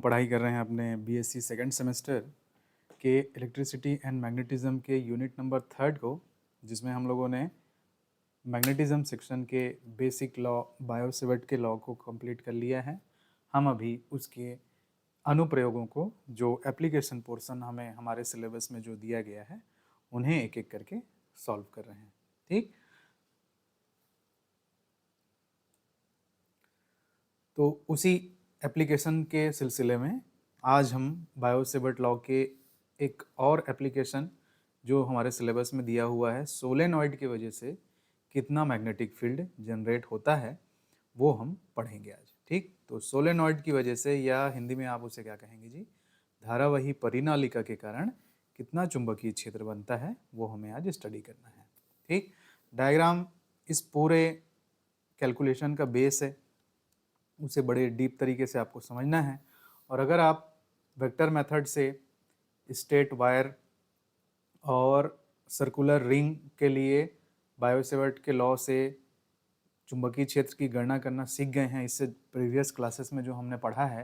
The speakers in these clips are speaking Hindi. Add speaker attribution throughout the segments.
Speaker 1: पढ़ाई कर रहे हैं अपने बीएससी सेकंड सेमेस्टर के इलेक्ट्रिसिटी एंड मैग्नेटिज्म के यूनिट नंबर 3 को, जिसमें हम लोगों ने मैग्नेटिज्म सेक्शन के बेसिक लॉ बायो-सेवर्ट के लॉ को कंप्लीट कर लिया है। हम अभी उसके अनुप्रयोगों को, जो एप्लीकेशन पोर्शन हमें हमारे सिलेबस में जो दिया गया है, उन्हें एक एक करके सॉल्व कर रहे हैं। ठीक, तो उसी एप्लीकेशन के सिलसिले में आज हम बायो-सेवर्ट लॉ के एक और एप्लीकेशन जो हमारे सिलेबस में दिया हुआ है, सोलेनॉइड की वजह से कितना मैग्नेटिक फील्ड जनरेट होता है, वो हम पढ़ेंगे आज। ठीक, तो सोलेनॉइड की वजह से, या हिंदी में आप उसे क्या कहेंगे जी, धारावाही परिनालिका के कारण कितना चुंबकीय क्षेत्र बनता है, वो हमें आज स्टडी करना है। ठीक, डायग्राम इस पूरे कैलकुलेशन का बेस है, उसे बड़े डीप तरीके से आपको समझना है। और अगर आप वेक्टर मेथड से स्ट्रेट वायर और सर्कुलर रिंग के लिए बायो-सेवर्ट के लॉ से चुंबकीय क्षेत्र की गणना करना सीख गए हैं इससे प्रीवियस क्लासेस में जो हमने पढ़ा है,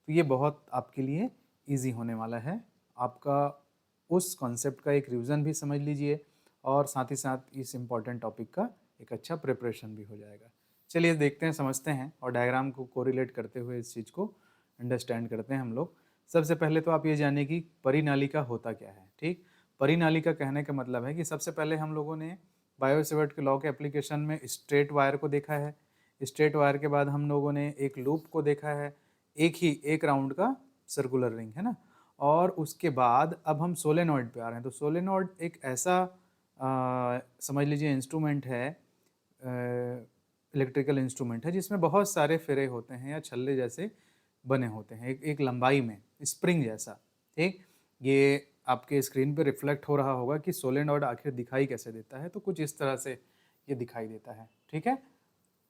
Speaker 1: तो ये बहुत आपके लिए इजी होने वाला है। आपका उस कॉन्सेप्ट का एक रिवीजन भी समझ लीजिए और साथ ही साथ इस इम्पॉर्टेंट टॉपिक का एक अच्छा प्रिपरेशन भी हो जाएगा। चलिए देखते हैं, समझते हैं और डायग्राम को कोरिलेट करते हुए इस चीज़ को अंडरस्टैंड करते हैं हम लोग। सबसे पहले तो आप ये जानिए कि परिनालिका होता क्या है। ठीक, परिनालिका कहने का मतलब है कि सबसे पहले हम लोगों ने बायो-सेवर्ट के लॉ के एप्लीकेशन में स्ट्रेट वायर को देखा है। स्ट्रेट वायर के बाद हम लोगों ने एक लूप को देखा है, एक राउंड का सर्कुलर रिंग, है ना। और उसके बाद अब हम सोलेनॉइड पे आ रहे हैं। तो सोलेनॉइड एक ऐसा समझ लीजिए इंस्ट्रूमेंट है, इलेक्ट्रिकल इंस्ट्रूमेंट है, जिसमें बहुत सारे फेरे होते हैं या छल्ले जैसे बने होते हैं, एक लंबाई में स्प्रिंग जैसा। ठीक, ये आपके स्क्रीन पे रिफ्लेक्ट हो रहा होगा कि सोलेनॉइड आखिर दिखाई कैसे देता है, तो कुछ इस तरह से ये दिखाई देता है। ठीक है,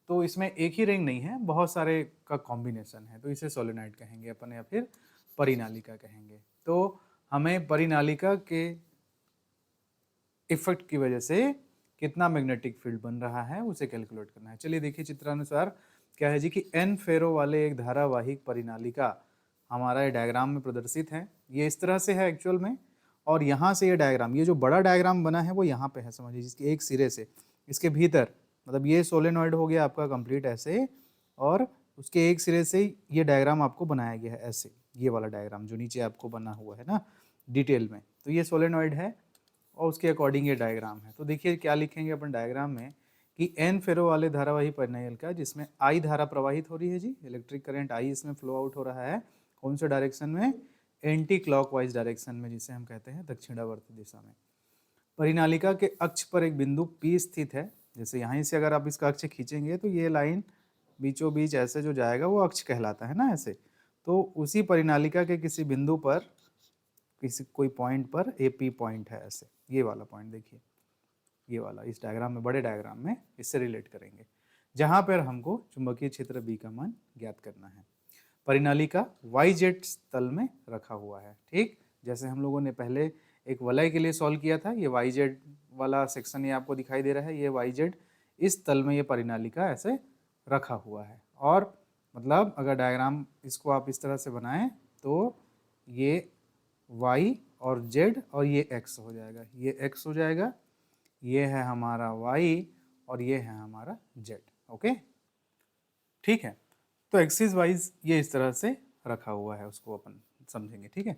Speaker 1: तो इसमें एक ही रिंग नहीं है, बहुत सारे का कॉम्बिनेशन है, तो इसे सोलेनॉइड कहेंगे अपन, या फिर परिनालिका कहेंगे। तो हमें परिनालिका के इफेक्ट की वजह से कितना मैग्नेटिक फील्ड बन रहा है उसे कैलकुलेट करना है। चलिए देखिए चित्रानुसार क्या है जी कि एन फेरो वाले एक धारावाहिक परिनालिका हमारा ये डायग्राम में प्रदर्शित है। ये इस तरह से है एक्चुअल में, और यहाँ से ये डायग्राम, ये जो बड़ा डायग्राम बना है वो यहाँ पे है, समझिए, जिसके एक सिरे से इसके भीतर, मतलब ये सोलेनॉइड हो गया आपका कंप्लीट ऐसे, और उसके एक सिरे से ये डायग्राम आपको बनाया गया है ऐसे, ये वाला डायग्राम जो नीचे आपको बना हुआ है ना डिटेल में, तो ये सोलेनॉइड है और उसके अकॉर्डिंग ये डायग्राम है। तो देखिए क्या लिखेंगे अपन डायग्राम में कि एन फेरो वाले धारावाही परिनालिका जिसमें आई धारा प्रवाहित हो रही है जी, इलेक्ट्रिक करंट आई इसमें फ्लो आउट हो रहा है, कौन से डायरेक्शन में, एंटी क्लॉकवाइज डायरेक्शन में, जिसे हम कहते हैं दक्षिणावर्त दिशा में। परिनालिका के अक्ष पर एक बिंदु P स्थित है, जैसे यहाँ से अगर आप इसका अक्ष खींचेंगे तो ये लाइन बीचों बीच ऐसे जो जाएगा वो अक्ष कहलाता है ना ऐसे। तो उसी परिनालिका के किसी बिंदु पर, किसी कोई पॉइंट पर AP पॉइंट है ऐसे, ये वाला पॉइंट देखिए, ये वाला इस डायग्राम में, बड़े डायग्राम में इससे रिलेट करेंगे, जहाँ पर हमको चुंबकीय क्षेत्र B का मान ज्ञात करना है। परिनालिका YZ तल में रखा हुआ है। ठीक, जैसे हम लोगों ने पहले एक वलय के लिए सॉल्व किया था, ये YZ वाला सेक्शन ये आपको दिखाई दे रहा है, ये YZ इस तल में ये परिनालिका ऐसे रखा हुआ है। और मतलब अगर डायग्राम इसको आप इस तरह से बनाएं तो ये Y और Z और ये X हो जाएगा, ये X हो जाएगा, ये है हमारा Y और ये है हमारा Z। ओके, ठीक है, तो एक्सिस वाइज ये इस तरह से रखा हुआ है, उसको अपन समझेंगे। ठीक है,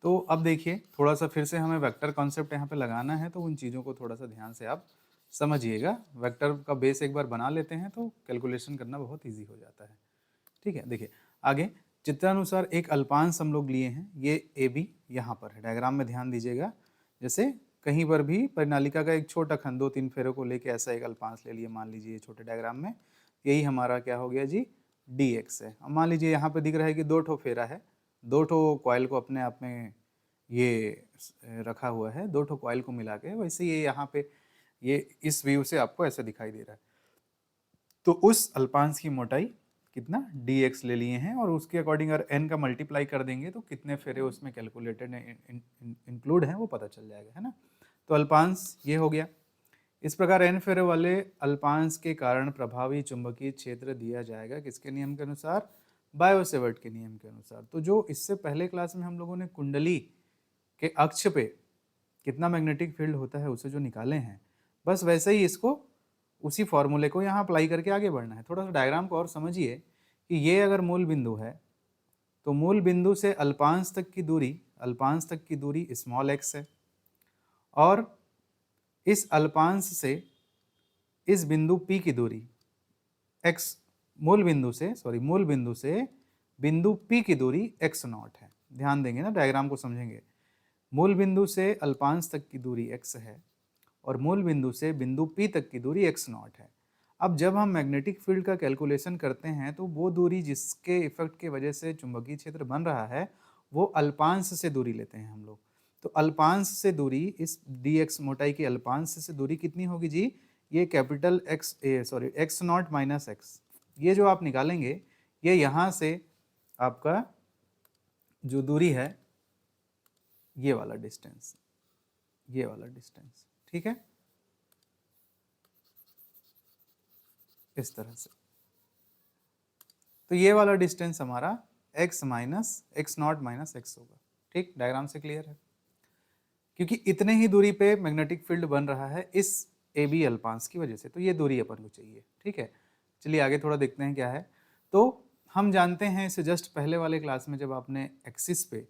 Speaker 1: तो अब देखिए थोड़ा सा फिर से हमें वेक्टर कॉन्सेप्ट यहाँ पे लगाना है, तो उन चीज़ों को थोड़ा सा ध्यान से आप समझिएगा। वेक्टर का बेस एक बार बना लेते हैं तो कैलकुलेशन करना बहुत ईजी हो जाता है। ठीक है, देखिए आगे चित्रानुसार एक अल्पांश हम लोग लिए हैं, ये AB यहाँ पर है, डायग्राम में ध्यान दीजिएगा। जैसे कहीं पर भी परिनालिका का एक छोटा खंड 2-3 फेरों को लेके ऐसा एक अल्पांश ले लिए, मान लीजिए छोटे डायग्राम में, यही हमारा क्या हो गया जी, DX है। अब मान लीजिए यहाँ पे दिख रहा है कि 2 ठो फेरा है, 2 ठो कॉइल को अपने आप में ये रखा हुआ है, 2 ठो कॉइल को मिला के, वैसे ये यहाँ पे ये इस व्यू से आपको ऐसा दिखाई दे रहा है। तो उस अल्पांश की मोटाई कितना, DX ले लिए हैं, और उसके अकॉर्डिंग अगर n का मल्टीप्लाई कर देंगे तो कितने फेरे उसमें कैलकुलेटेड इंक्लूड हैं वो पता चल जाएगा, है ना। तो अल्पांश ये हो गया। इस प्रकार n फेरे वाले अल्पांश के कारण प्रभावी चुंबकीय क्षेत्र दिया जाएगा किसके नियम के अनुसार, बायो सेवर्ट के नियम के अनुसार। तो जो इससे पहले क्लास में हम लोगों ने कुंडली के अक्ष पे कितना मैग्नेटिक फील्ड होता है उसे जो निकाले हैं, बस वैसे ही इसको उसी फॉर्मूले को यहाँ अप्लाई करके आगे बढ़ना है। थोड़ा सा डायग्राम को और समझिए कि ये अगर मूल बिंदु है तो मूल बिंदु से अल्पांश तक की दूरी स्मॉल एक्स है, और इस अल्पांश से इस बिंदु P की दूरी x, मूल बिंदु से बिंदु P की दूरी x नॉट है। ध्यान देंगे ना, डायग्राम को समझेंगे। मूल बिंदु से अल्पांश तक की दूरी x है और मूल बिंदु से बिंदु P तक की दूरी x नॉट है। अब जब हम मैग्नेटिक फील्ड का कैलकुलेशन करते हैं तो वो दूरी जिसके इफेक्ट की वजह से चुंबकीय क्षेत्र बन रहा है वो अल्पांश से दूरी लेते हैं हम लोग। तो अल्पांश से दूरी, इस dx मोटाई की अल्पांश से दूरी कितनी होगी जी? ये capital x naught minus x, ये जो आप निकालेंगे ये यहाँ से आपका जो दूरी है ये वाला डिस्टेंस, ठीक है, इस तरह से। तो ये वाला डिस्टेंस हमारा x नॉट माइनस एक्स होगा। ठीक, डायग्राम से क्लियर है? क्योंकि इतने ही दूरी पे मैग्नेटिक फील्ड बन रहा है इस ए बी अल्पांश की वजह से, तो ये दूरी अपन को चाहिए। ठीक है, चलिए आगे थोड़ा देखते हैं क्या है। तो हम जानते हैं इसे जस्ट पहले वाले क्लास में जब आपने एक्सिस पे,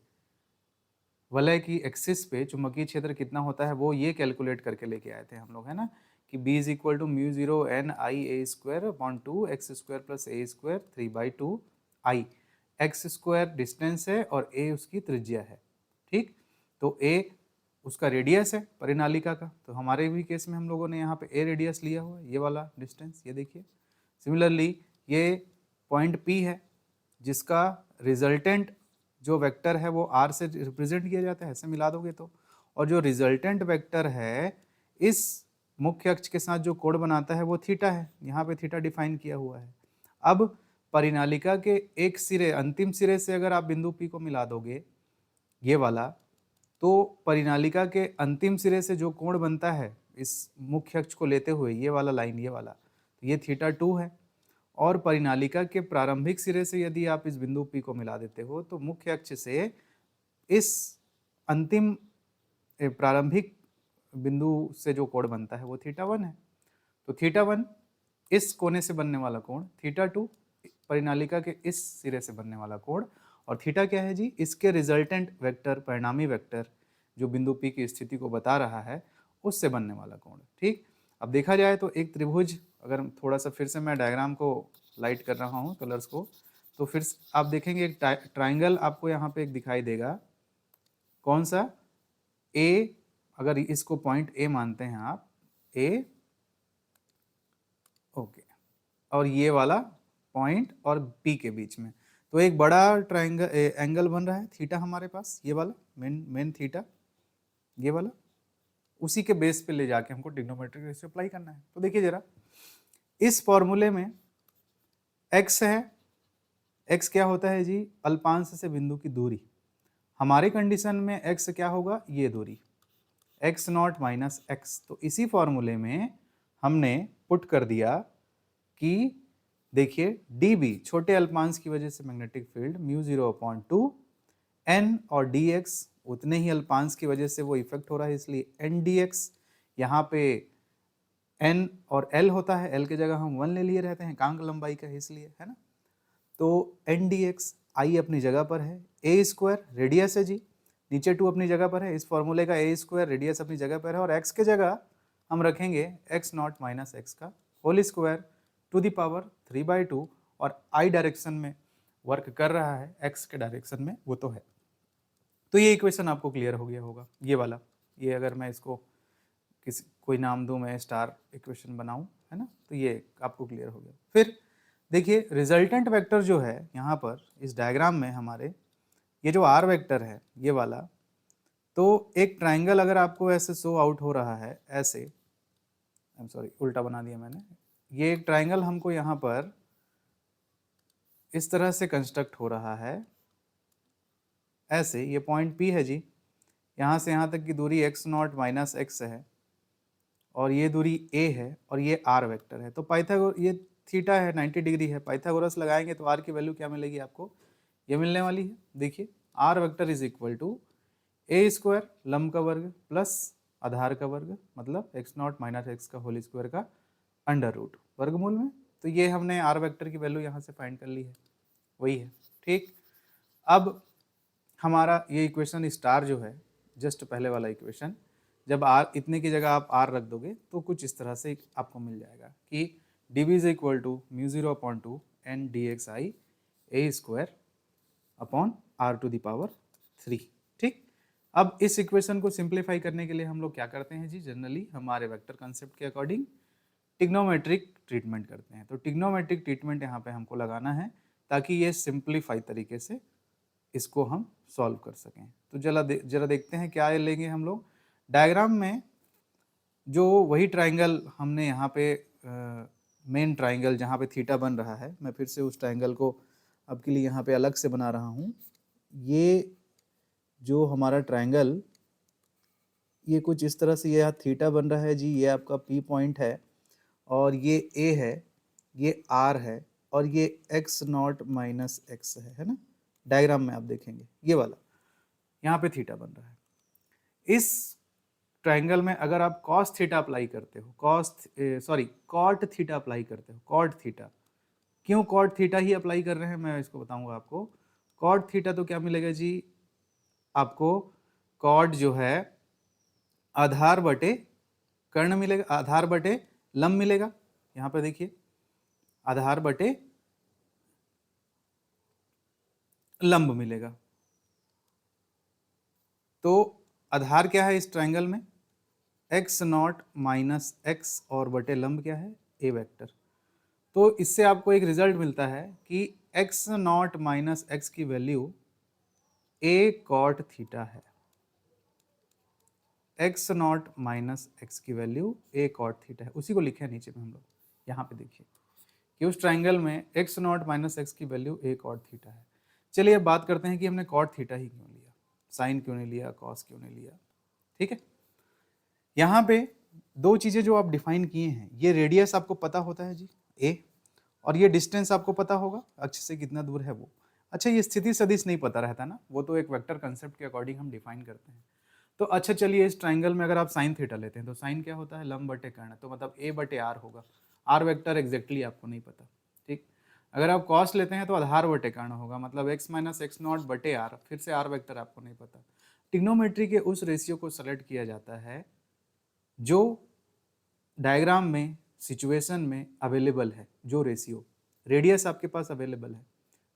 Speaker 1: वलय की एक्सिस पे चुंबकीय क्षेत्र कितना होता है वो ये कैलकुलेट करके लेके आए थे हम लोग, है ना, कि B is equal to mu zero N I a square upon 2x² plus a square 3/2 I. X square distance है और a उसकी त्रिज्या है। ठीक, तो a उसका रेडियस है परिनालिका का, तो हमारे भी केस में हम लोगों ने यहाँ पे a रेडियस लिया हुआ है, ये वाला डिस्टेंस, ये देखिए। सिमिलरली ये पॉइंट P है जिसका रिजल्टेंट जो वेक्टर है वो r से रिप्रेजेंट किया जाता है, ऐसे मिला दोगे तो, और जो रिजल्टेंट वेक्टर है इस मुख्य अक्ष के साथ जो कोण बनाता है वो थीटा है, यहाँ पे थीटा डिफाइन किया हुआ है। अब परिनालिका के एक सिरे, अंतिम सिरे से अगर आप बिंदु P को मिला दोगे ये वाला, तो परिनालिका के अंतिम सिरे से जो कोण बनता है इस मुख्य अक्ष को लेते हुए, ये वाला लाइन, ये वाला, तो ये θ2 है। और परिनालिका के प्रारंभिक सिरे से यदि आप इस बिंदु P को मिला देते हो तो मुख्य अक्ष से इस अंतिम प्रारंभिक बिंदु से जो कोण बनता है वो θ1 है। तो θ1 इस कोने से बनने वाला कोण, θ2 परिनालिका के इस सिरे से बनने वाला कोण, और थीटा क्या है जी? इसके रिजल्टेंट वेक्टर, परिणामी वेक्टर जो बिंदु P की स्थिति को बता रहा है उससे बनने वाला कोण। ठीक, अब देखा जाए तो एक त्रिभुज, अगर थोड़ा सा फिर से मैं डायग्राम को लाइट कर रहा हूँ कलर्स को, तो फिर आप देखेंगे एक ट्राइंगल आपको यहाँ पे एक दिखाई देगा। कौन सा? A, अगर इसको पॉइंट A मानते हैं आप, A, ओके, और ये वाला पॉइंट और B के बीच में, तो एक बड़ा ट्राइंगल एंगल बन रहा है थीटा हमारे पास, ये वाला मेन थीटा, ये वाला, उसी के बेस पे ले जाके हमको ट्रिग्नोमेट्रिक रेशियो अप्लाई करना है। तो देखिए जरा, इस फॉर्मूले में x है, x क्या होता है जी? अल्पांश से बिंदु की दूरी। हमारे कंडीशन में x क्या होगा? ये दूरी, x नॉट माइनस एक्स। तो इसी फॉर्मूले में हमने पुट कर दिया कि देखिए dB, छोटे अल्पांश की वजह से मैग्नेटिक फील्ड μ0/2, n और dx उतने ही अल्पांश की वजह से वो इफेक्ट हो रहा है, इसलिए n dx। यहाँ पे n और l होता है, l की जगह हम 1 ले लिए रहते हैं, एकांक लंबाई का है इसलिए, है ना। तो n dx, i अपनी जगह पर है, a स्क्वायर रेडियस है जी, नीचे 2 अपनी जगह पर है, इस फॉर्मूले का a स्क्वायर रेडियस अपनी जगह पर है, और x के जगह हम रखेंगे x नॉट माइनस एक्स का whole square to the power 3/2, और i डायरेक्शन में वर्क कर रहा है, x के डायरेक्शन में वो तो है। तो ये इक्वेशन आपको क्लियर हो गया होगा, ये वाला, ये अगर मैं इसको किसी कोई नाम दूं, मैं स्टार इक्वेशन बनाऊं, है ना, तो ये आपको क्लियर हो गया। फिर देखिए रिजल्टेंट वेक्टर जो है यहाँ पर इस डायग्राम में हमारे, ये जो r वेक्टर है ये वाला, तो एक ट्राइंगल अगर आपको ऐसे शो आउट हो रहा है, ऐसे, आई एम सॉरी उल्टा बना दिया मैंने, ये एक ट्राइंगल हमको यहाँ पर इस तरह से कंस्ट्रक्ट हो रहा है, ऐसे, ये पॉइंट P है जी, यहाँ से यहाँ तक की दूरी x नॉट माइनस एक्स है, और ये दूरी a है, और ये r वेक्टर है। तो पाइथागोरस, ये थीटा है 90 डिग्री है, पाइथागोरस लगाएंगे तो आर की वैल्यू क्या मिलेगी आपको, ये मिलने वाली है। देखिए R vector is equal to a square लंब का वर्ग प्लस आधार का वर्ग, मतलब एक्स नॉट माइनस एक्स का होल स्क्वायर का अंडर रूट वर्गमूल में। तो ये हमने आर वेक्टर की वैल्यू यहाँ से फाइंड कर ली है, वही है। ठीक, अब हमारा ये इक्वेशन स्टार जो है, जस्ट पहले वाला इक्वेशन, जब आर इतने की जगह आप आर रख दोगे तो कुछ इस तरह से आपको मिल जाएगा कि D V is equal to mu 0/2 N D x I a square upon R to the power 3। ठीक, अब इस इक्वेशन को सिंप्लीफाई करने के लिए हम लोग क्या करते हैं जी, जनरली हमारे वेक्टर कंसेप्ट के अकॉर्डिंग टिग्नोमेट्रिक ट्रीटमेंट करते हैं। तो टिग्नोमेट्रिक ट्रीटमेंट यहाँ पे हमको लगाना है ताकि ये सिंप्लीफाई तरीके से इसको हम सॉल्व कर सकें। तो जरा देखते हैं क्या लेंगे हम लोग। डायग्राम में जो वही ट्राइंगल हमने यहाँ पे मेन ट्राइंगल जहाँ पे थीटा बन रहा है, मैं फिर से उस ट्राइंगल को अब के लिए यहाँ पे अलग से बना रहा हूँ। ये जो हमारा ट्राइंगल, ये कुछ इस तरह से यहाँ थीटा बन रहा है जी, ये आपका पी पॉइंट है और ये ए है, ये आर है और ये एक्स नॉट माइनस एक्स है ना। डायग्राम में आप देखेंगे ये वाला यहाँ पे थीटा बन रहा है। इस ट्राइंगल में अगर आप कॉस थीटा अप्लाई करते हो, कॉट थीटा अप्लाई करते हो, कॉट थीटा, क्यों कॉट थीटा ही अप्लाई कर रहे हैं मैं इसको बताऊंगा आपको। कॉट थीटा तो क्या मिलेगा जी आपको, कॉट जो है आधार बटे कर्ण मिलेगा, आधार बटे लंब मिलेगा। यहाँ पे देखिए आधार बटे लंब मिलेगा। तो आधार क्या है इस ट्राइंगल में, एक्स नॉट माइनस एक्स और बटे लंब क्या है, ए वेक्टर। तो इससे आपको एक रिजल्ट मिलता है कि एक्स नॉट माइनस एक्स की वैल्यू ए कॉट थीटा है। एक्स नॉट माइनस एक्स की वैल्यू ए कॉट थीटा है, उसी को लिखे नीचे में हम लोग। यहाँ पे देखिए कि उस ट्राइंगल में एक्स नॉट माइनस एक्स की वैल्यू ए कॉट थीटा है। चलिए अब बात करते हैं कि हमने कॉट थीटा ही क्यों लिया, साइन क्यों नहीं लिया, कॉस क्यों नहीं लिया। ठीक है, यहाँ पे दो चीज़ें जो आप डिफाइन किए हैं, ये रेडियस आपको पता होता है जी ए, और ये डिस्टेंस आपको पता होगा अक्ष से कितना दूर है वो। अच्छा ये स्थिति सदिश नहीं पता रहता ना, वो तो एक वेक्टर कंसेप्ट के अकॉर्डिंग हम डिफाइन करते हैं। तो अच्छा चलिए इस ट्राइंगल में अगर आप साइन थीटा लेते हैं तो साइन क्या होता है, लंब बटे कर्ण, तो मतलब ए बटे आर होगा। आर वेक्टर एग्जैक्टली आपको नहीं पता। ठीक, अगर आप कॉस लेते हैं तो आधार बटे कर्ण होगा, मतलब एक्स माइनस एक्स नॉट बटे आर, फिर से आर वेक्टर आपको नहीं पता। टिग्नोमेट्री के उस रेशियो को सेलेक्ट किया जाता है जो डायग्राम में सिचुएशन में अवेलेबल है, जो रेशियो, रेडियस आपके पास अवेलेबल है,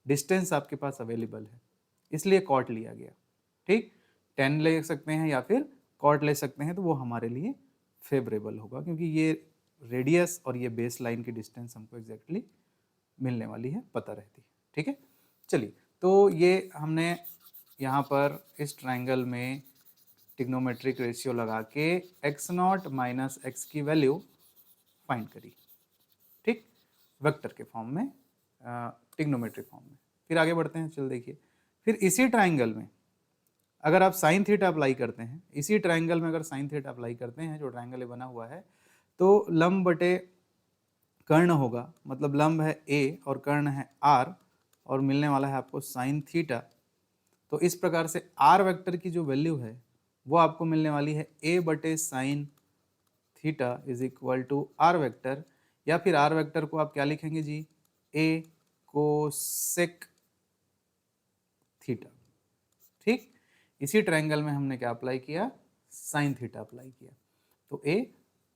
Speaker 1: डिस्टेंस आपके पास अवेलेबल है, इसलिए कॉट लिया गया। ठीक, 10 ले सकते हैं या फिर कॉट ले सकते हैं, तो वो हमारे लिए फेवरेबल होगा क्योंकि ये रेडियस और ये बेस लाइन की डिस्टेंस हमको एग्जैक्टली मिलने वाली है, पता रहती है। ठीक है, चलिए तो ये हमने यहाँ पर इस ट्राइंगल में टिग्नोमेट्रिक रेशियो लगा के एक्स नॉट माइनस एक्स की वैल्यू फाइंड करी। ठीक, वेक्टर के फॉर्म में, टिग्नोमेट्रिक फॉर्म में। फिर आगे बढ़ते हैं, चल देखिए फिर इसी ट्राइंगल में अगर आप साइन थीटा अप्लाई करते हैं, इसी ट्राइंगल में अगर साइन थीटा अप्लाई करते हैं, जो ट्राइंगल बना हुआ है, तो लंब बटे कर्ण होगा, मतलब लंब है ए और कर्ण है आर, और मिलने वाला है आपको साइन थीटा। तो इस प्रकार से आर वेक्टर की जो वैल्यू है वो आपको मिलने वाली है ए बटे sine theta is equal to R vector, या फिर आर वेक्टर को आप क्या लिखेंगे जी, ए कोसेक थीटा। ठीक, इसी ट्रायंगल में हमने क्या अप्लाई किया, साइन थीटा अप्लाई किया, तो ए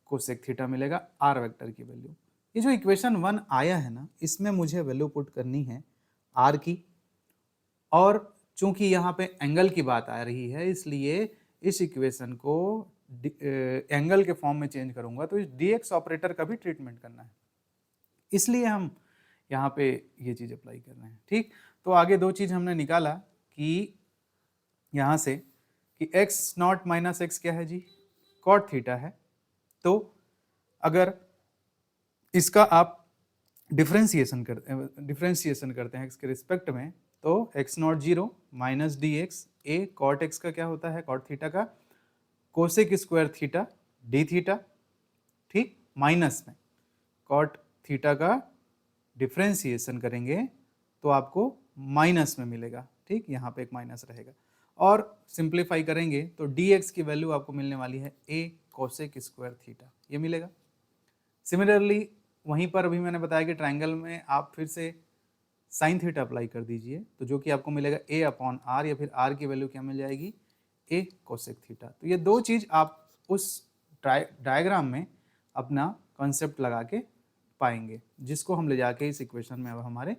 Speaker 1: कोसेक थीटा मिलेगा आर वेक्टर की वैल्यू। ये जो इक्वेशन 1 आया है ना, इसमें मुझे वैल्यू पुट करनी है आर की, और चूंकि यहाँ पे एंगल की बात आ रही है इसलिए इस इक्वेशन को एंगल के फॉर्म में चेंज करूंगा, तो इस dx ऑपरेटर का भी ट्रीटमेंट करना है, इसलिए हम यहाँ पे ये चीज़ अप्लाई कर रहे हैं। ठीक, तो आगे दो चीज़ हमने निकाला कि यहाँ से कि एक्स नॉट माइनस एक्स क्या है जी, कॉट थीटा है। तो अगर इसका आप डिफ्रेंसिएशन करते हैं एक्स के रिस्पेक्ट में, तो x naught 0 minus D x, a cot x का क्या होता है, कॉट थीटा का cosec square theta D theta, ठीक, माइनस में कॉट थीटा का डिफ्रेंसिएशन करेंगे तो आपको माइनस में मिलेगा, ठीक, यहाँ पे एक माइनस रहेगा। और सिंप्लीफाई करेंगे तो dx की वैल्यू आपको मिलने वाली है a कोसेक स्क्वायर थीटा, ये मिलेगा। सिमिलरली वहीं पर अभी मैंने बताया कि ट्राइंगल में आप फिर से साइन थीटा अप्लाई कर दीजिए, तो जो कि आपको मिलेगा a अपॉन आर, या फिर r की वैल्यू क्या मिल जाएगी, a कोसेक थीटा। तो ये दो चीज़ आप उस डायग्राम में अपना कॉन्सेप्ट लगा के पाएंगे, जिसको हम ले जाके इस इक्वेशन में अब हमारे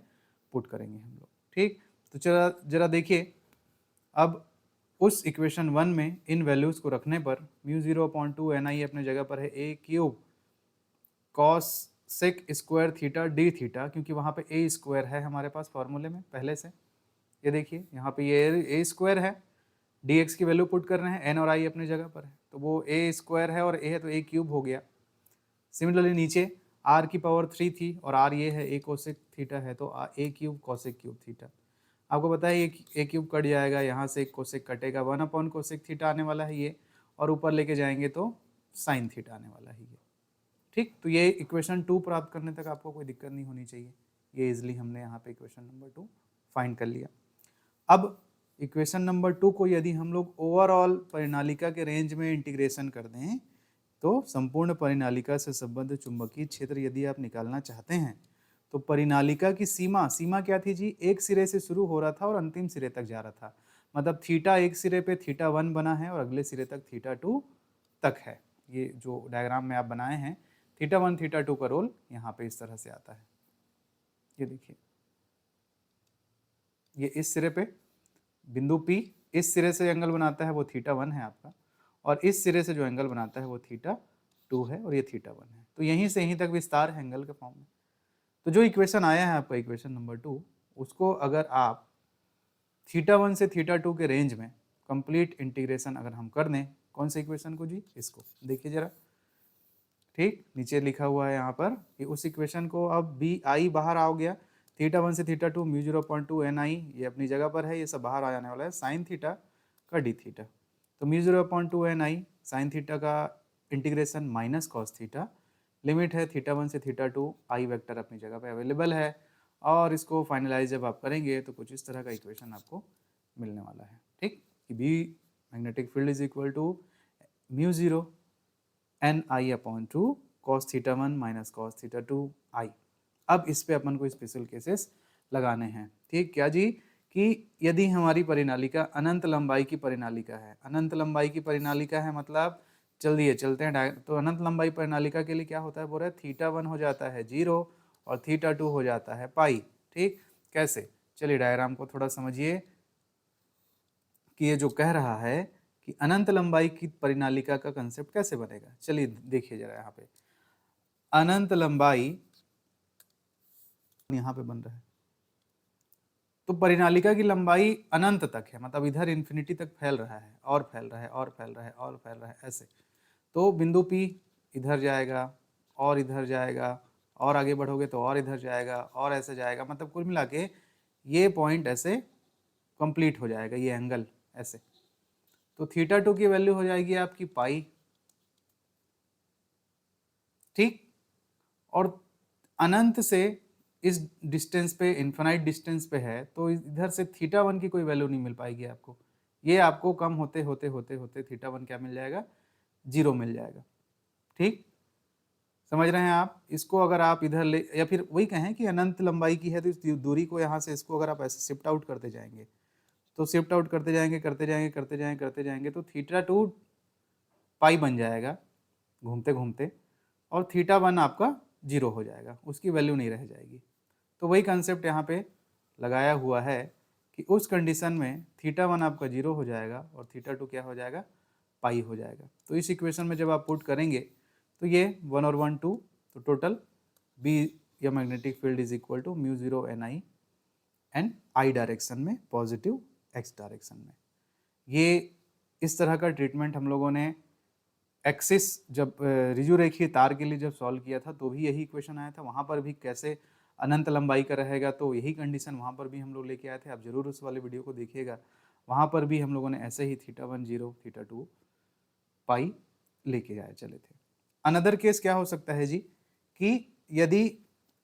Speaker 1: पुट करेंगे हम लोग, ठीक। तो चला जरा देखिए, अब उस इक्वेशन 1 में इन वैल्यूज़ को रखने पर μ0/2 ni अपने जगह पर है a cube cosec square theta D theta, क्योंकि वहाँ पे a स्क्वायर है हमारे पास फॉर्मूले में पहले से। ये देखिए यहाँ पे ये a स्क्वायर है, dx की वैल्यू पुट कर रहे हैं, n और i अपनी जगह पर है, तो वो a स्क्वायर है और a है तो a क्यूब हो गया। सिमिलरली नीचे r की पावर 3 थी और r ये है a कोसेक थीटा है, तो a cube cosec cube theta. आपको पता है ये a क्यूब कट जाएगा, यहाँ से एक कोसेक कटेगा, 1 अपॉन कोसेक थीटा आने वाला है ये, और ऊपर लेके जाएंगे तो साइन थीटा आने वाला है ये, ठीक। तो ये इक्वेशन 2 प्राप्त करने तक आपको कोई दिक्कत नहीं होनी चाहिए। ये इजिली हमने यहाँ पे इक्वेशन नंबर 2 फाइंड कर लिया। अब इक्वेशन नंबर 2 को यदि हम लोग ओवरऑल परिनालिका के रेंज में इंटीग्रेशन कर दें, तो संपूर्ण परिनालिका से संबद्ध चुंबकीय क्षेत्र यदि आप निकालना चाहते हैं, तो परिनालिका की सीमा क्या थी जी, एक सिरे से शुरू हो रहा था और अंतिम सिरे तक जा रहा था। मतलब थीटा एक सिरे पे थीटा 1 बना है और अगले सिरे तक थीटा 2 तक है। ये जो डायग्राम में आप बनाए हैं, थीटा 1 थीटा 2 का रोल यहाँ पे इस तरह से आता है। ये देखिए, ये इस सिरे पे बिंदु P इस सिरे से एंगल बनाता है वो थीटा 1 है आपका, और इस सिरे से जो एंगल बनाता है वो थीटा 2 है, और ये थीटा 1 है। तो यहीं से यहीं तक विस्तार है एंगल के फॉर्म में। तो जो इक्वेशन आया है आपका इक्वेशन नंबर 2, उसको अगर आप थीटा 1 से थीटा 2 के रेंज में कंप्लीट इंटीग्रेशन अगर हम कर दें, कौन से इक्वेशन को जी, इसको देखिए जरा, ठीक। नीचे लिखा हुआ है यहाँ पर कि उस इक्वेशन को अब बी आई बाहर आ गया, थीटा 1 से थीटा 2 μ0/2 ni ये अपनी जगह पर है, ये सब बाहर आ जाने वाला है, साइन थीटा का डी थीटा। तो μ0/2 ni साइन थीटा का integration minus cos theta, limit है थीटा 1 से थीटा 2, आई वेक्टर अपनी जगह पे अवेलेबल है, और इसको फाइनलाइज जब आप करेंगे तो कुछ इस तरह का इक्वेशन आपको मिलने वाला है, ठीक। कि B magnetic field is equal to μ0 ni/2 cos theta 1 minus cos theta 2 I. अब इस पे अपन को स्पेशल केसेस लगाने हैं, ठीक। क्या जी, कि यदि हमारी परिनालिका अनंत लंबाई की परिनालिका है, अनंत लंबाई की परिनालिका है मतलब चलिए चलते हैं, तो अनंत लंबाई परिनालिका के लिए क्या होता है, बोल रहे थीटा 1 हो जाता है 0 और थीटा 2 हो जाता है पाई, ठीक। कैसे, चलिए डायग्राम को थोड़ा समझिए कि ये जो कह रहा है कि अनंत लंबाई की परिनालिका का कंसेप्ट कैसे बनेगा। चलिए देखिए जरा, यहाँ पे अनंत लंबाई यहाँ पे बन रहा है, तो परिनालिका की लंबाई अनंत तक है, मतलब इधर इन्फिनिटी तक फैल रहा है और फैल रहा है और फैल रहा है और फैल रहा है ऐसे। तो बिंदु P इधर जाएगा और इधर जाएगा, और आगे बढ़ोगे तो और इधर जाएगा और ऐसे जाएगा, मतलब कुल मिला के ये पॉइंट ऐसे कंप्लीट हो जाएगा, ये एंगल ऐसे। तो थीटा 2 की वैल्यू हो जाएगी आपकी पाई, ठीक। और अनंत से इस डिस्टेंस पे, इन्फिनाइट डिस्टेंस पे है, तो इधर से थीटा 1 की कोई वैल्यू नहीं मिल पाएगी आपको, ये आपको कम होते होते होते होते थीटा 1 क्या मिल जाएगा, 0 मिल जाएगा, ठीक। समझ रहे हैं आप इसको, अगर आप इधर ले, या फिर वही कहें कि अनंत लंबाई की है तो इस दूरी को यहाँ से इसको अगर आप ऐसे शिफ्ट आउट करते जाएंगे, तो शिफ्ट आउट करते जाएंगे करते जाएंगे करते जाएंगे करते जाएंगे, तो थीटा 2 पाई बन जाएगा घूमते घूमते, और थीटा 1 आपका 0 हो जाएगा, उसकी वैल्यू नहीं रह जाएगी। तो वही कंसेप्ट यहाँ पे लगाया हुआ है कि उस कंडीशन में थीटा 1 आपका 0 हो जाएगा और थीटा 2 क्या हो जाएगा, पाई हो जाएगा। तो इस इक्वेशन में जब आप पुट करेंगे तो ये 1 और 1 2, तो टोटल बी या magnetic field is equal to μ0 ni and I direction में, पॉजिटिव एक्स डायरेक्शन में। ये इस तरह का ट्रीटमेंट हम लोगों ने एक्सिस जब रिजु रेखीय तार के लिए जब सॉल्व किया था तो भी यही इक्वेशन आया था, वहाँ पर भी कैसे अनंत लंबाई का रहेगा, तो यही कंडीशन वहाँ पर भी हम लोग लेके आए थे। आप जरूर उस वाले वीडियो को देखिएगा, वहाँ पर भी हम लोगों ने ऐसे ही थीटा 1 0 थीटा 2 पाई लेके आए चले थे। अनदर केस क्या हो सकता है जी, कि यदि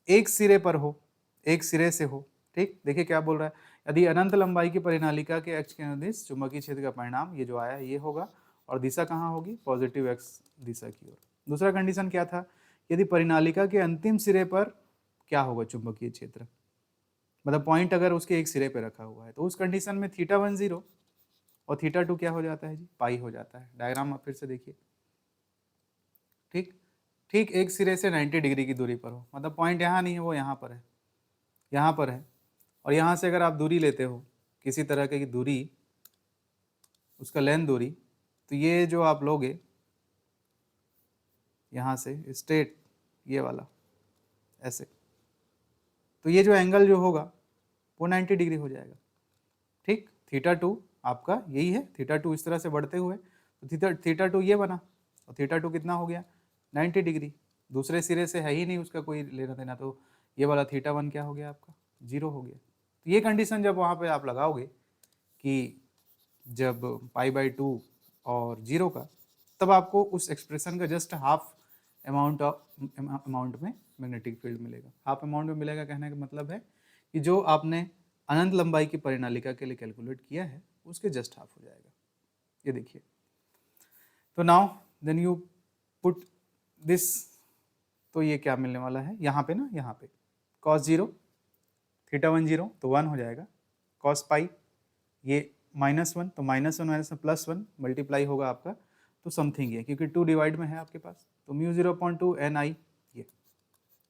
Speaker 1: एक सिरे पर हो, एक सिरे से हो। ठीक, देखिए क्या बोल रहा है, यदि अनंत लंबाई की परिनालिका के अक्ष के अनुदिश चुंबकीय क्षेत्र का परिणाम ये जो आया ये होगा, और दिशा कहाँ होगी, पॉजिटिव एक्स दिशा की ओर। दूसरा कंडीशन क्या था, यदि परिनालिका के अंतिम सिरे पर क्या होगा चुंबकीय क्षेत्र, मतलब पॉइंट अगर उसके एक सिरे पे रखा हुआ है, तो उस कंडीशन में θ1 0 और θ2 क्या हो जाता है जी, पाई हो जाता है। डायग्राम आप फिर से देखिए। ठीक, ठीक एक सिरे से 90 डिग्री की दूरी पर हो, मतलब पॉइंट यहाँ नहीं है, वो यहाँ पर है, यहाँ पर है। और यहाँ से अगर आप दूरी लेते हो किसी तरह की दूरी, उसका लेंथ दूरी, तो ये जो आप लोगे यहाँ से स्ट्रेट ये वाला ऐसे, तो ये जो एंगल जो होगा वो 90 डिग्री हो जाएगा। ठीक, θ2 आपका यही है, θ2 इस तरह से बढ़ते हुए, तो θ2 ये बना, और θ2 कितना हो गया 90 डिग्री, दूसरे सिरे से है ही नहीं उसका कोई लेना देना, तो ये वाला θ1 क्या हो गया आपका 0 हो गया। तो ये कंडीशन जब वहाँ पे आप लगाओगे कि जब π/2 और 0 का, तब आपको उस एक्सप्रेशन का जस्ट हाफ अमाउंट में मैग्नेटिक फील्ड मिलेगा। हाफ अमाउंट में मिलेगा कहने का मतलब है कि जो आपने अनंत लंबाई की परिनालिका के लिए कैलकुलेट किया है उसके जस्ट हाफ हो जाएगा। ये देखिए, तो now then you put this, तो ये क्या मिलने वाला है यहाँ पे ना, यहाँ पे cos 0 θ1 0 तो 1 हो जाएगा, cos पाई ये -1 तो -1 +1 मल्टीप्लाई होगा आपका, तो समथिंग ये, क्योंकि 2 डिवाइड में है आपके पास, तो μ0.2 ni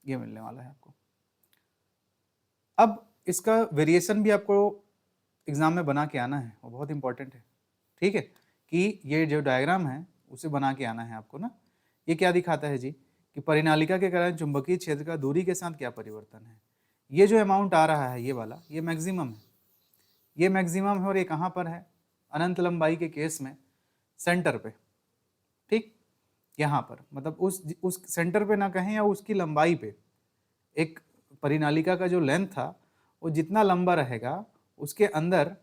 Speaker 1: ये मिलने वाला है आपको। अब इसका वेरिएशन भी आपको एग्जाम में बना के आना है, वो बहुत इंपॉर्टेंट है। ठीक है, कि ये जो डायग्राम है उसे बना के आना है आपको ना। ये क्या दिखाता है जी, कि परिनालिका के कारण चुंबकीय क्षेत्र का दूरी के साथ क्या परिवर्तन है। ये जो अमाउंट आ रहा है ये वाला, ये मैक्सिमम है, ये मैक्सिमम है, और ये कहाँ पर है, अनंत लंबाई के केस में सेंटर पे। ठीक, यहाँ पर मतलब उस सेंटर पे ना कहें, या उसकी लंबाई पे, एक परिनालिका का जो लेंथ था वो जितना लंबा रहेगा उसके अंदर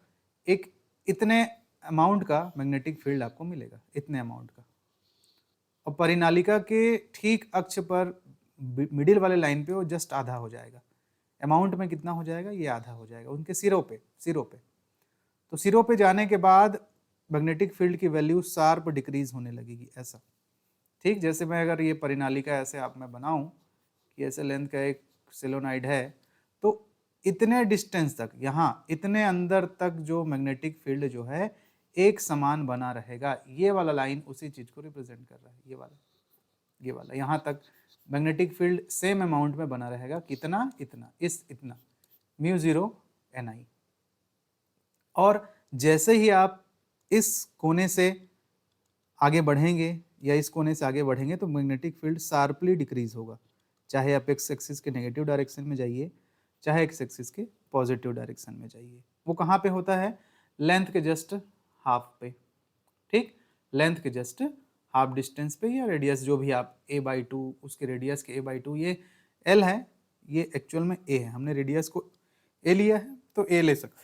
Speaker 1: एक इतने अमाउंट का मैग्नेटिक फील्ड आपको मिलेगा, इतने अमाउंट का। और परिनालिका के ठीक अक्ष पर मिडिल वाले लाइन पे वो जस्ट आधा हो जाएगा, अमाउंट में कितना हो जाएगा, ये आधा हो जाएगा उनके सिरों पे। तो सिरों पे जाने के बाद मैग्नेटिक फील्ड की वैल्यू शार्प डिक्रीज होने लगेगी ऐसा। ठीक, जैसे मैं अगर ये परिनालिका ऐसे आप मैं बनाऊं कि ऐसे लेंथ का एक सोलेनॉइड है, तो इतने डिस्टेंस तक, यहाँ इतने अंदर तक जो मैग्नेटिक फील्ड जो है एक समान बना रहेगा। ये वाला लाइन उसी चीज को रिप्रेजेंट कर रहा है, ये वाला यहाँ तक मैग्नेटिक फील्ड सेम अमाउंट में बना रहेगा। कितना, इतना, इतना μ0 ni। और जैसे ही आप इस कोने से आगे बढ़ेंगे या इस कोने से आगे बढ़ेंगे तो मैग्नेटिक फील्ड शार्पली डिक्रीज होगा, चाहे आप एक्स एक्सिस के नेगेटिव डायरेक्शन में जाइए, चाहे एक्स एक्सिस के पॉजिटिव डायरेक्शन में जाइए। वो कहाँ पे होता है, लेंथ के जस्ट हाफ पे। ठीक, लेंथ के जस्ट हाफ डिस्टेंस पे, या रेडियस जो भी आप a/2, उसके रेडियस के a/2, ये l है, ये एक्चुअल में a है, हमने रेडियस को a लिया है तो a ले सकते,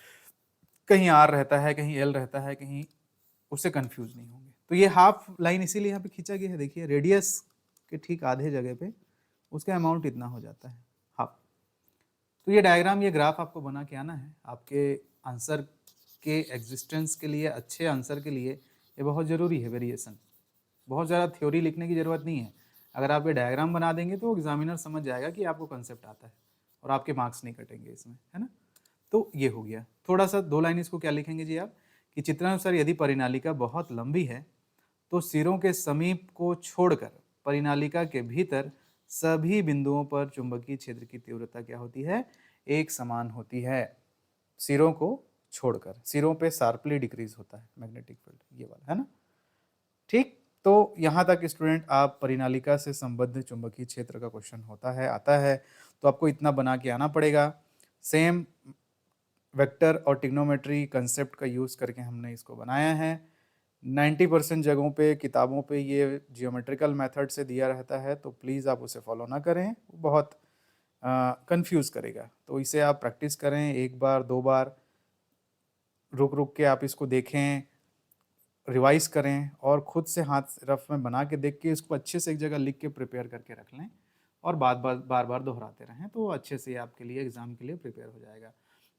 Speaker 1: कहीं r रहता है, कहीं l रहता है, कहीं, उससे कंफ्यूज नहीं होंगे। तो ये हाफ लाइन इसीलिए यहाँ पे खींचा गया है, देखिए रेडियस के ठीक आधे जगह पे उसका अमाउंट इतना हो जाता है, हाफ। तो ये डायग्राम, ये ग्राफ आपको बना के आना है आपके आंसर के एग्जिस्टेंस के लिए, अच्छे आंसर के लिए ये बहुत ज़रूरी है वेरिएशन। बहुत ज़्यादा थ्योरी लिखने की ज़रूरत नहीं है, अगर आप ये डायग्राम बना देंगे तो एग्जामिनर समझ जाएगा कि आपको कंसेप्ट आता है, और आपके मार्क्स नहीं कटेंगे इसमें, है ना। तो ये हो गया। थोड़ा सा 2 लाइन इसको क्या लिखेंगे जी आप, कि चित्रानुसार यदि परिनालिका बहुत लंबी है तो सिरों के समीप को छोड़कर परिनालिका के भीतर सभी बिंदुओं पर चुंबकीय क्षेत्र की तीव्रता क्या होती है, एक समान होती है। सिरों को छोड़कर, सिरों पे शार्पली डिक्रीज होता है मैग्नेटिक फील्ड, ये वाला है ना। ठीक, तो यहाँ तक स्टूडेंट आप परिनालिका से संबद्ध चुंबकीय क्षेत्र का क्वेश्चन होता है, आता है, तो आपको इतना बना के आना पड़ेगा। सेम वेक्टर और टिग्नोमेट्री कंसेप्ट का यूज़ करके हमने इसको बनाया है। 90% जगहों पे, किताबों पे ये जियोमेट्रिकल मेथड से दिया रहता है, तो प्लीज़ आप उसे फॉलो ना करें, बहुत कंफ्यूज करेगा। तो इसे आप प्रैक्टिस करें, 1 बार 2 बार रुक रुक के आप इसको देखें, रिवाइज करें, और खुद से हाथ रफ में बना के देख के इसको अच्छे से एक जगह लिख के प्रिपेयर करके रख लें, और बार बार दोहराते रहें तो अच्छे से आपके लिए एग्ज़ाम के लिए प्रिपेयर हो जाएगा।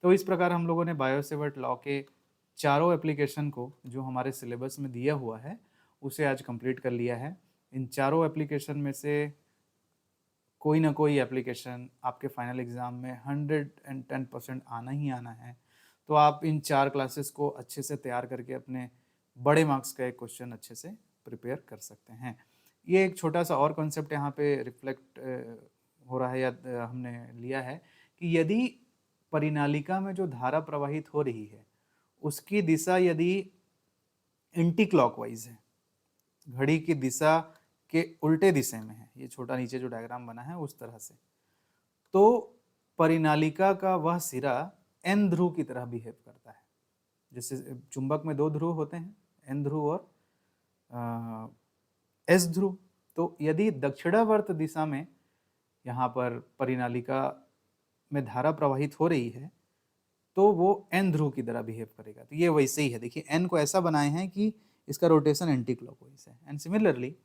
Speaker 1: तो इस प्रकार हम लोगों ने बायोसेवर्ट लॉ के चारों एप्लीकेशन को जो हमारे सिलेबस में दिया हुआ है उसे आज कंप्लीट कर लिया है। इन चारों एप्लीकेशन में से कोई ना कोई एप्लीकेशन आपके फाइनल एग्ज़ाम में 110% आना ही आना है। तो आप इन 4 क्लासेस को अच्छे से तैयार करके अपने बड़े मार्क्स का एक क्वेश्चन अच्छे से प्रिपेयर कर सकते हैं। ये एक छोटा सा और कॉन्सेप्ट यहाँ पे रिफ्लेक्ट हो रहा है या हमने लिया है कि यदि परिनालिका में जो धारा प्रवाहित हो रही है उसकी दिशा यदि एंटी क्लॉकवाइज है, घड़ी की दिशा के उल्टे दिशा में है, ये छोटा नीचे जो डायग्राम बना है उस तरह से, तो परिनालिका का वह सिरा एन ध्रुव की तरह बिहेव करता है। जैसे चुंबक में 2 ध्रुव होते हैं, एन ध्रुव और एस ध्रुव। तो यदि दक्षिणावर्त दिशा में यहाँ पर परिनालिका में धारा प्रवाहित हो रही है तो वो एन ध्रुव की तरह बिहेव करेगा। तो ये वैसे ही है, देखिए एन को ऐसा बनाए हैं कि इसका रोटेशन एंटी क्लॉकवाइज है। एंड सिमिलरली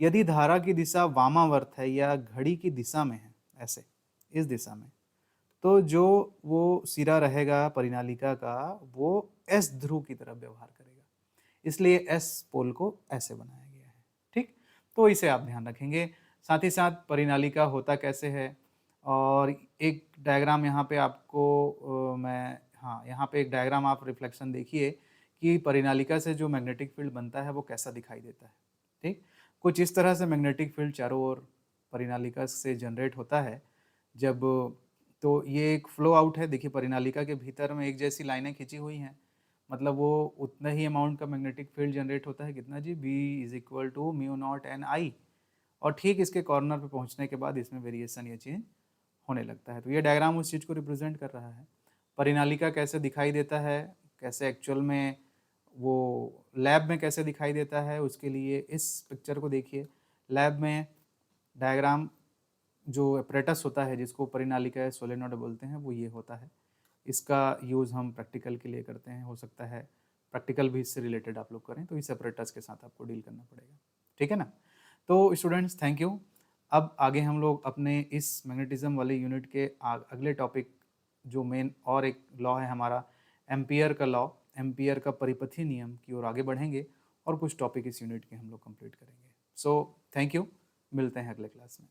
Speaker 1: यदि धारा की दिशा वामावर्त है या घड़ी की दिशा में है, ऐसे इस दिशा में, तो जो वो सिरा रहेगा परिनालिका का वो एस ध्रुव की तरह व्यवहार करेगा, इसलिए एस पोल को ऐसे बनाया गया है। ठीक, तो इसे आप ध्यान रखेंगे। साथ ही साथ परिनालिका होता कैसे है, और एक डायग्राम यहाँ पे आपको यहाँ पे एक डायग्राम आप रिफ्लेक्शन देखिए कि परिनालिका से जो मैग्नेटिक फील्ड बनता है वो कैसा दिखाई देता है। ठीक, कुछ इस तरह से मैग्नेटिक फील्ड चारों ओर परिनालिका से जनरेट होता है जब, तो ये एक फ्लो आउट है। देखिए परिनालिका के भीतर में एक जैसी लाइनें खींची हुई हैं, मतलब वो उतना ही अमाउंट का मैग्नेटिक फील्ड जनरेट होता है, कितना जी, B = μ0 Ni, और ठीक इसके कॉर्नर पे पहुंचने के बाद इसमें वेरिएशन या चेंज होने लगता है। तो ये डायग्राम उस चीज़ को रिप्रेजेंट कर रहा है। परिनालिका कैसे दिखाई देता है, कैसे एक्चुअल में वो लैब में कैसे दिखाई देता है, उसके लिए इस पिक्चर को देखिए। लैब में डायग्राम जो अपरेटस होता है जिसको परिनालिका या सोलेनोइड बोलते हैं वो ये होता है। इसका यूज़ हम प्रैक्टिकल के लिए करते हैं, हो सकता है प्रैक्टिकल भी इससे रिलेटेड आप लोग करें, तो इस अपरेटस के साथ आपको डील करना पड़ेगा। ठीक है ना। तो स्टूडेंट्स थैंक यू। अब आगे हम लोग अपने इस मैग्नेटिज्म वाले यूनिट के अगले टॉपिक जो मेन और एक लॉ है हमारा एम्पियर का लॉ, एम्पियर का परिपथी नियम की ओर आगे बढ़ेंगे और कुछ टॉपिक इस यूनिट के हम लोग कंप्लीट करेंगे। सो थैंक यू, मिलते हैं अगले क्लास में।